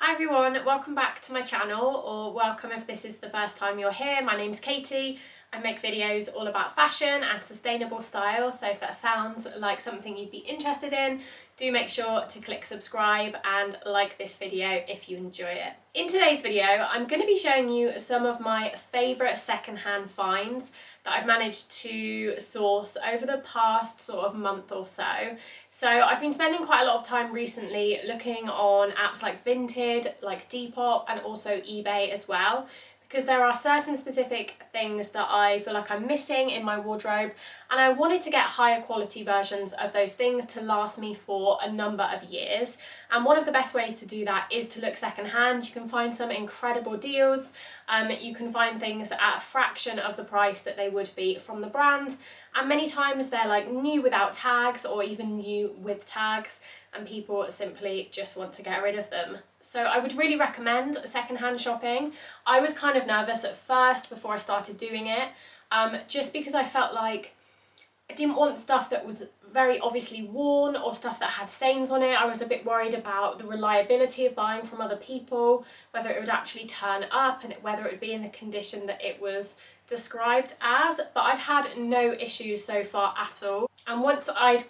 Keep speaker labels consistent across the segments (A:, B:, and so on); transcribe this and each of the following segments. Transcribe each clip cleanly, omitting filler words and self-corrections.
A: Hi everyone, welcome back to my channel, or welcome if this is the first time you're here. My name's Katie. I make videos all about fashion and sustainable style, so if that sounds like something you'd be interested in, do make sure to click subscribe and like this video if you enjoy it. In today's video, I'm going to be showing you some of my favourite secondhand finds that I've managed to source over the past sort of month or so. So I've been spending quite a lot of time recently looking on apps like Vinted, like Depop, and also eBay as well, because there are certain specific things that I feel like I'm missing in my wardrobe, and I wanted to get higher quality versions of those things to last me for a number of years. And one of the best ways to do that is to look secondhand. You can find some incredible deals. You can find things at a fraction of the price that they would be from the brand, and many times they're like new without tags or even new with tags, and people simply just want to get rid of them. So I would really recommend secondhand shopping. I was kind of nervous at first before I started doing it, just because I felt like I didn't want stuff that was very obviously worn or stuff that had stains on it. I was a bit worried about the reliability of buying from other people, whether it would actually turn up and whether it would be in the condition that it was described as, but I've had no issues so far at all. And once I'd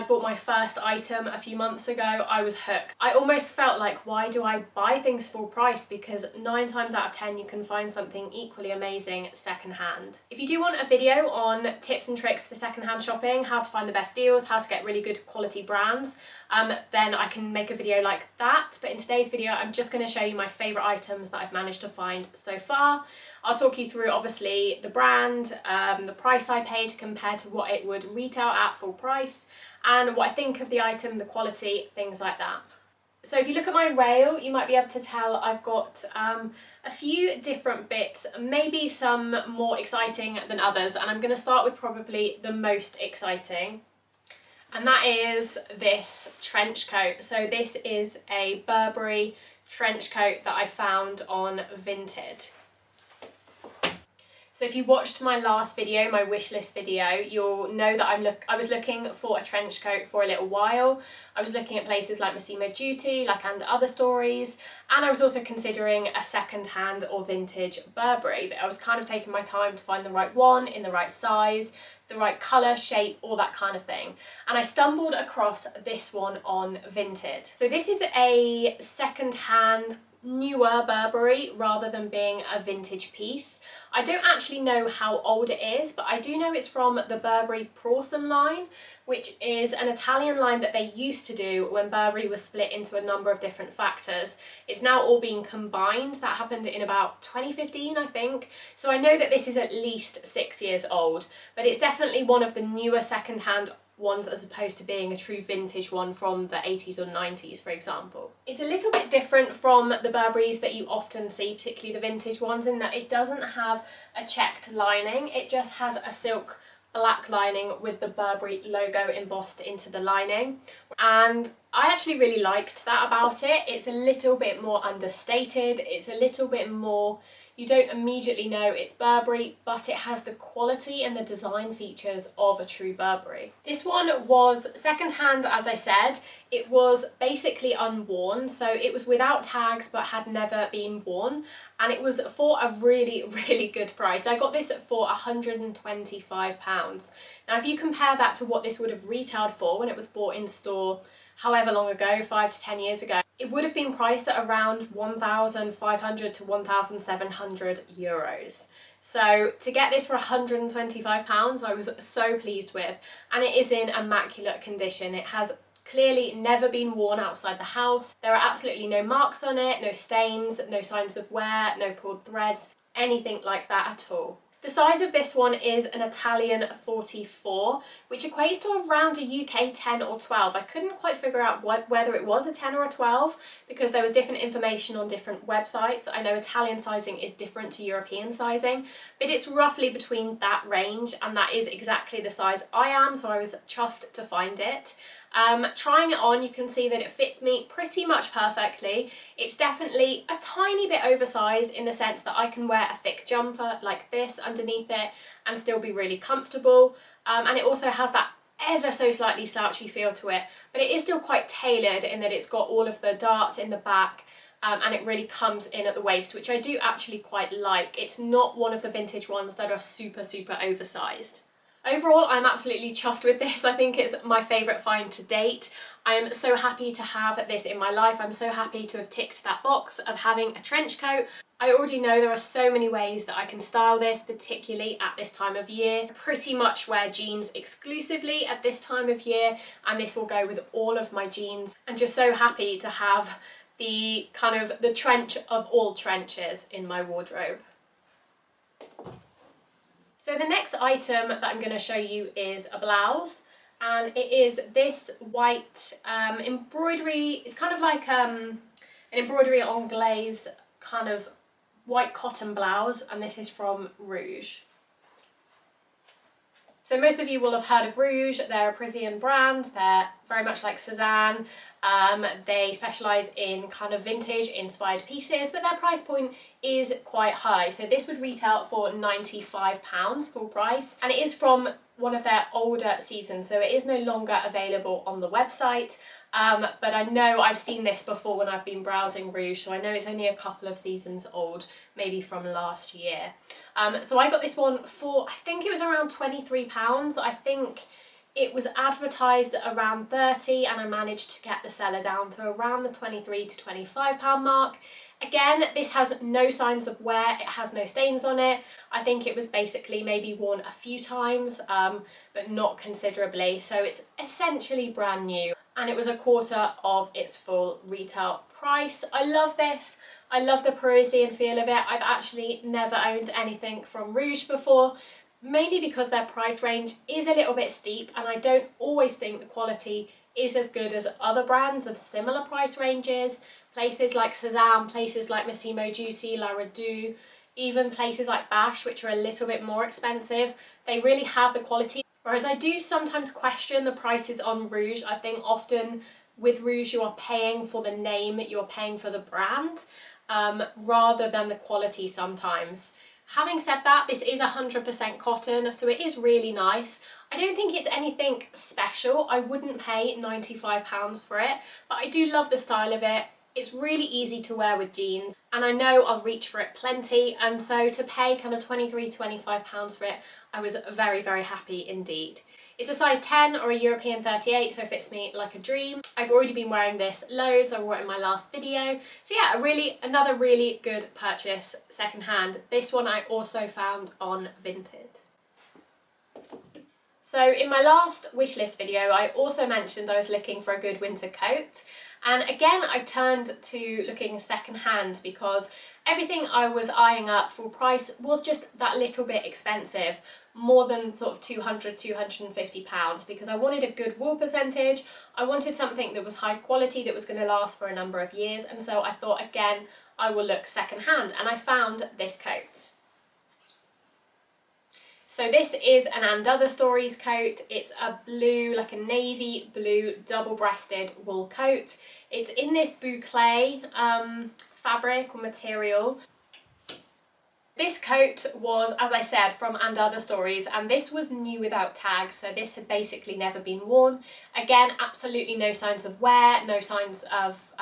A: bought my first item a few months ago, I was hooked. I almost felt like, why do I buy things full price? Because 9 times out of 10 you can find something equally amazing secondhand. If you do want a video on tips and tricks for secondhand shopping, how to find the best deals, how to get really good quality brands, then I can make a video like that. But in today's video, I'm just going to show you my favourite items that I've managed to find so far. I'll talk you through obviously the brand, the price I paid compared to what it would retail at full price, and what I think of the item, the quality, things like that. So if you look at my rail, you might be able to tell I've got a few different bits, maybe some more exciting than others, and I'm going to start with probably the most exciting. And that is this trench coat. So this is a Burberry trench coat that I found on Vinted. So if you watched my last video, my wish list video, you'll know that I was looking for a trench coat for a little while. I was looking at places like Massimo Dutti, And Other Stories, and I was also considering a second-hand or vintage Burberry, but I was kind of taking my time to find the right one in the right size, the right colour, shape, all that kind of thing. And I stumbled across this one on Vinted. So this is a second-hand, newer Burberry rather than being a vintage piece. I don't actually know how old it is, but I do know it's from the Burberry Parisian line, which is an Italian line that they used to do when Burberry was split into a number of different factors. It's now all being combined. That happened in about 2015, I think. So I know that this is at least 6 years old, but it's definitely one of the newer second-hand ones as opposed to being a true vintage one from the 80s or 90s, for example. It's a little bit different from the Burberrys that you often see, particularly the vintage ones, in that it doesn't have a checked lining. It just has a silk black lining with the Burberry logo embossed into the lining, and I actually really liked that about it. It's a little bit more understated, it's a little bit more, you don't immediately know it's Burberry, but it has the quality and the design features of a true Burberry. This one was second-hand, as I said. It was basically unworn, so it was without tags but had never been worn, and it was for a really, really good price. I got this for £125. Now if you compare that to what this would have retailed for when it was bought in store however long ago, 5 to 10 years ago, it would have been priced at around 1,500 to 1,700 euros. So to get this for £125, I was so pleased with, and it is in immaculate condition. It has clearly never been worn outside the house. There are absolutely no marks on it, no stains, no signs of wear, no pulled threads, anything like that at all. The size of this one is an Italian 44, which equates to around a UK 10 or 12. I couldn't quite figure out whether it was a 10 or a 12 because there was different information on different websites. I know Italian sizing is different to European sizing, but it's roughly between that range, and that is exactly the size I am, so I was chuffed to find it. Trying it on, you can see that it fits me pretty much perfectly. It's definitely a tiny bit oversized in the sense that I can wear a thick jumper like this underneath it and still be really comfortable. And it also has that ever so slightly slouchy feel to it, but it is still quite tailored in that it's got all of the darts in the back and it really comes in at the waist, which I do actually quite like. It's not one of the vintage ones that are super oversized. Overall, I'm absolutely chuffed with this. I think it's my favourite find to date. I am so happy to have this in my life. I'm so happy to have ticked that box of having a trench coat. I already know there are so many ways that I can style this, particularly at this time of year. I pretty much wear jeans exclusively at this time of year, and this will go with all of my jeans. I'm just so happy to have the kind of the trench of all trenches in my wardrobe. So the next item that I'm going to show you is a blouse, and it is this white embroidery. It's kind of like an embroidery anglaise kind of white cotton blouse, and this is from Rouje. So most of you will have heard of Rouje. They're a Parisian brand. They're very much like Cézanne. They specialise in kind of vintage inspired pieces, but their price point is quite high. So this would retail for £95 full price, and it is from one of their older seasons, so it is no longer available on the website. But I know I've seen this before when I've been browsing Rouje, so I know it's only a couple of seasons old, maybe from last year. So I got this one for, I think it was around £23. I think it was advertised at around 30, and I managed to get the seller down to around the £23 to £25 mark. Again, this has no signs of wear, it has no stains on it. I think it was basically maybe worn a few times, but not considerably. So it's essentially brand new, and it was a quarter of its full retail price. I love this. I love the Parisian feel of it. I've actually never owned anything from Rouje before, mainly because their price range is a little bit steep, and I don't always think the quality is as good as other brands of similar price ranges. Places like Cézanne, places like Massimo Dutti, La Redoute, even places like Bash, which are a little bit more expensive, they really have the quality. Whereas I do sometimes question the prices on Rouje. I think often with Rouje you are paying for the name, you're paying for the brand, rather than the quality sometimes. Having said that, this is 100% cotton, so it is really nice. I don't think it's anything special. I wouldn't pay £95 for it, but I do love the style of it. It's really easy to wear with jeans, and I know I'll reach for it plenty, and so to pay kind of £23, £25 for it, I was very very happy indeed. It's a size 10 or a European 38, so it fits me like a dream. I've already been wearing this loads. I wore it in my last video. So yeah, another really good purchase secondhand. This one I also found on Vinted. So in my last wishlist video, I also mentioned I was looking for a good winter coat. And again, I turned to looking secondhand because everything I was eyeing up full price was just that little bit expensive, more than sort of £200, £250, because I wanted a good wool percentage. I wanted something that was high quality, that was going to last for a number of years, and so I thought again I will look secondhand, and I found this coat. So this is an And Other Stories coat. It's a blue, like a navy blue double-breasted wool coat. It's in this boucle fabric or material. This coat was, as I said, from And Other Stories, and this was new without tags, so this had basically never been worn. Again, absolutely no signs of wear, no signs of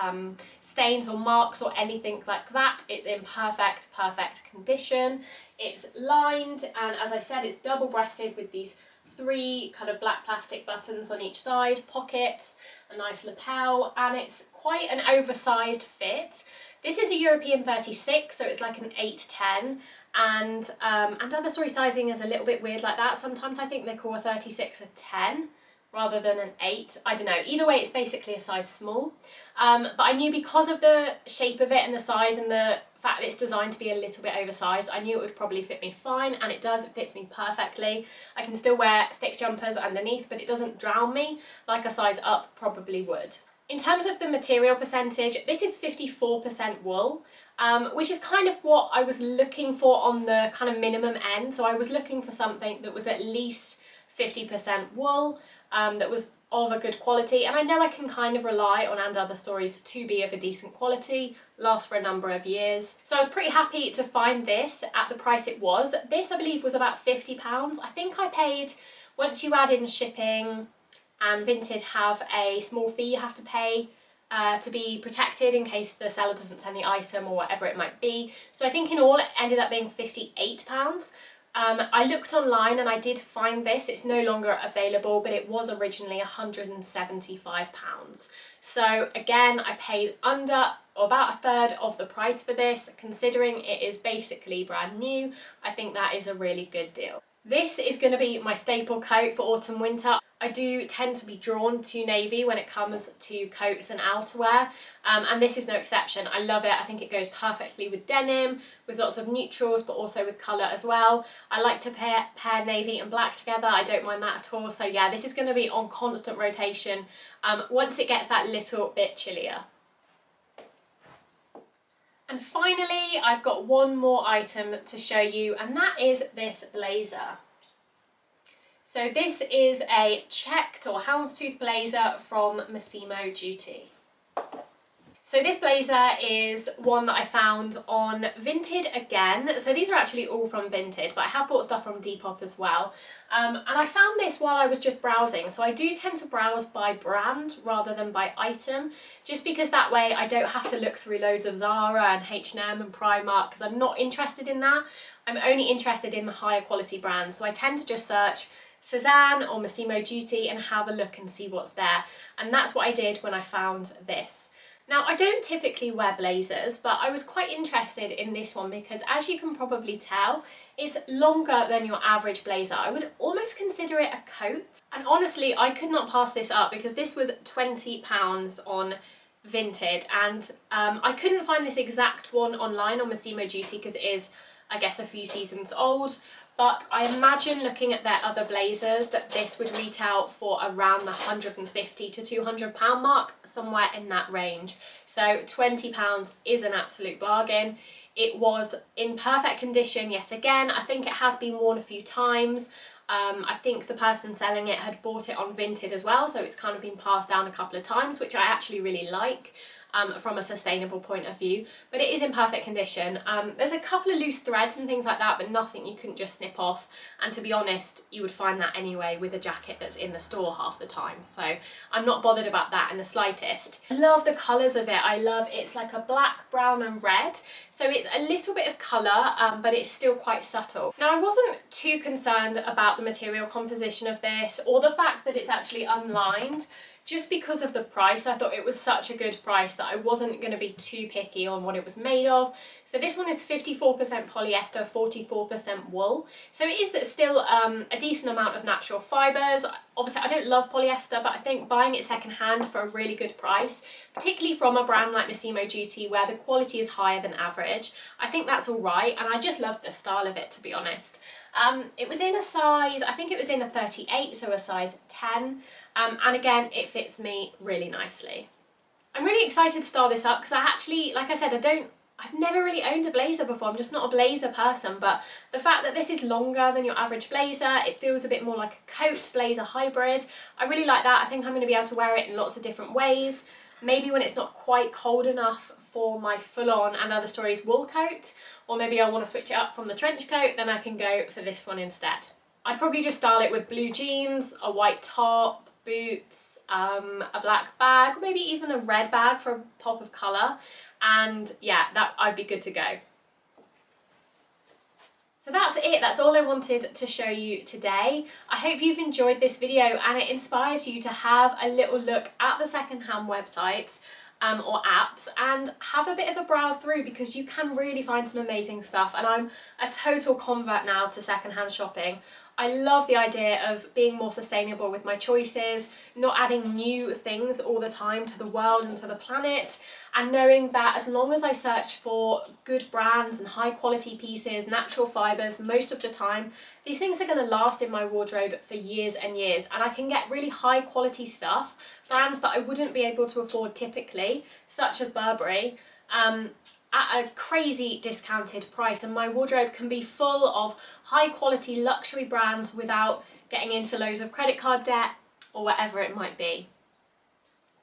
A: stains or marks or anything like that. It's in perfect condition. It's lined, and as I said, it's double-breasted with these 3 kind of black plastic buttons on each side, pockets, a nice lapel, and it's quite an oversized fit. This is a European 36, so it's like an 8-10, and Other Story sizing is a little bit weird like that. Sometimes I think they call a 36 a 10 rather than an 8. I don't know. Either way, it's basically a size small. But I knew because of the shape of it and the size and the fact that it's designed to be a little bit oversized, I knew it would probably fit me fine, and it does. It fits me perfectly. I can still wear thick jumpers underneath, but it doesn't drown me like a size up probably would. In terms of the material percentage, this is 54% wool, which is kind of what I was looking for on the kind of minimum end. So I was looking for something that was at least 50% wool, that was of a good quality, and I know I can kind of rely on And Other Stories to be of a decent quality, last for a number of years. So I was pretty happy to find this at the price it was. This, I believe, was about £50. I think I paid, once you add in shipping, and Vinted have a small fee you have to pay to be protected in case the seller doesn't send the item or whatever it might be. So I think in all it ended up being £58. I looked online and I did find this. It's no longer available, but it was originally £175. So again, I paid under or about a third of the price for this. Considering it is basically brand new, I think that is a really good deal. This is going to be my staple coat for autumn winter. I do tend to be drawn to navy when it comes to coats and outerwear, and this is no exception. I love it. I think it goes perfectly with denim, with lots of neutrals, but also with colour as well. I like to pair navy and black together. I don't mind that at all. So yeah, this is going to be on constant rotation once it gets that little bit chillier. And finally, I've got one more item to show you, and that is this blazer. So this is a checked or houndstooth blazer from Massimo Dutti. So this blazer is one that I found on Vinted again. So these are actually all from Vinted, but I have bought stuff from Depop as well. And I found this while I was just browsing. So I do tend to browse by brand rather than by item, just because that way I don't have to look through loads of Zara and H&M and Primark, because I'm not interested in that. I'm only interested in the higher quality brands. So I tend to just search Cezanne or Massimo Dutti and have a look and see what's there. And that's what I did when I found this. Now, I don't typically wear blazers, but I was quite interested in this one because, as you can probably tell, it's longer than your average blazer. I would almost consider it a coat. And honestly, I could not pass this up because this was £20 on Vinted, and I couldn't find this exact one online on Massimo Dutti because it is, I guess, a few seasons old. But I imagine, looking at their other blazers, that this would retail for around the £150 to £200 mark, somewhere in that range. So £20 is an absolute bargain. It was in perfect condition yet again. I think it has been worn a few times. I think the person selling it had bought it on Vinted as well, so it's kind of been passed down a couple of times, which I actually really like. From a sustainable point of view, but it is in perfect condition. There's a couple of loose threads and things like that, but nothing you couldn't just snip off, and to be honest, you would find that anyway with a jacket that's in the store half the time, so I'm not bothered about that in the slightest. I love the colours of it. I love it's like a black, brown and red, so it's a little bit of colour, but it's still quite subtle. Now, I wasn't too concerned about the material composition of this or the fact that it's actually unlined. Just because of the price. I thought it was such a good price that I wasn't going to be too picky on what it was made of. So this one is 54% polyester, 44% wool. So it is still a decent amount of natural fibres. Obviously, I don't love polyester, but I think buying it secondhand for a really good price, particularly from a brand like Massimo Dutti, where the quality is higher than average, I think that's all right. And I just loved the style of it, to be honest. It was in a size, I think it was in a 38, so a size 10. And again, it fits me really nicely. I'm really excited to style this up because I actually, like I said, I've never really owned a blazer before. I'm just not a blazer person, but the fact that this is longer than your average blazer, it feels a bit more like a coat blazer hybrid. I really like that. I think I'm going to be able to wear it in lots of different ways. Maybe when it's not quite cold enough for my full-on and other stories wool coat, or maybe I want to switch it up from the trench coat, then I can go for this one instead. I'd probably just style it with blue jeans, a white top, boots, a black bag, maybe even a red bag for a pop of colour, and yeah, that I'd be good to go. So that's it, that's all I wanted to show you today. I hope you've enjoyed this video and it inspires you to have a little look at the secondhand websites or apps and have a bit of a browse through, because you can really find some amazing stuff, and I'm a total convert now to secondhand shopping. I love the idea of being more sustainable with my choices, not adding new things all the time to the world and to the planet, and knowing that as long as I search for good brands and high quality pieces, natural fibres, most of the time, these things are going to last in my wardrobe for years and years, and I can get really high quality stuff, brands that I wouldn't be able to afford typically, such as Burberry, at a crazy discounted price, and my wardrobe can be full of high quality luxury brands without getting into loads of credit card debt or whatever it might be.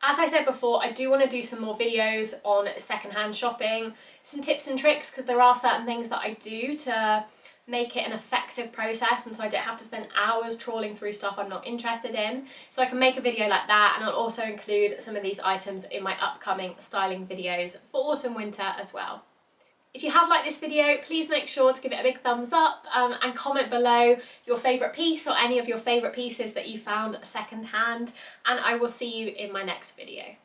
A: As I said before, I do want to do some more videos on secondhand shopping, some tips and tricks, because there are certain things that I do to make it an effective process, and so I don't have to spend hours trawling through stuff I'm not interested in. So I can make a video like that, and I'll also include some of these items in my upcoming styling videos for autumn winter as well. If you have liked this video, please make sure to give it a big thumbs up and comment below your favourite piece or any of your favourite pieces that you found secondhand, and I will see you in my next video.